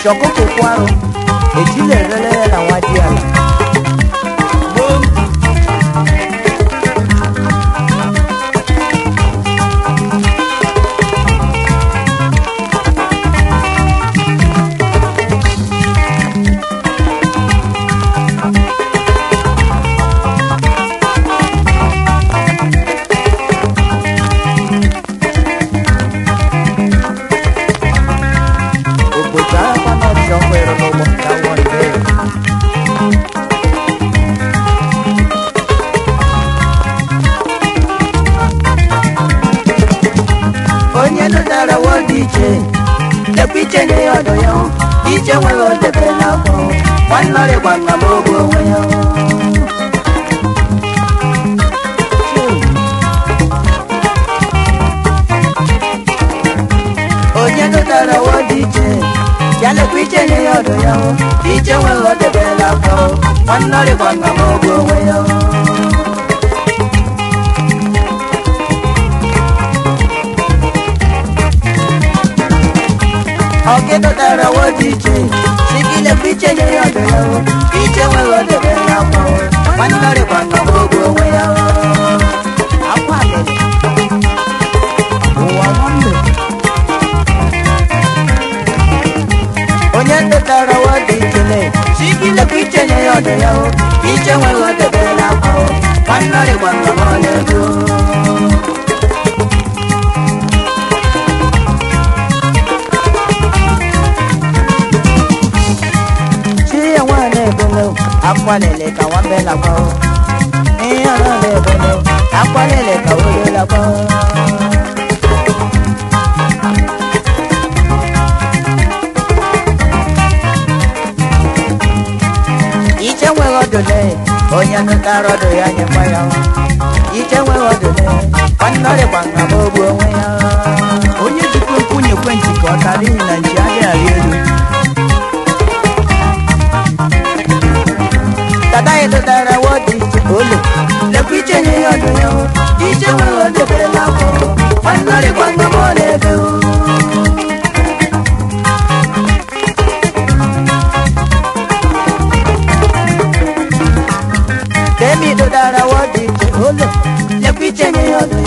Chokoko kwaro ejile rele la wadia boom Aqualele kawambe la kwa Iyana lebele Aqualele kawele la kwa Iche wego dole Onyano taro do ya nyemaya Iche wego dole Panole kwanga bobu onweya Onye jikwe kunye kwenchi kwa kari na nchiage alielu Tata eto tara wodi olo le piche ni yodo yo piche wo de bela ko manare kwanga mole be o Demi to tara wodi olo le piche ni yodo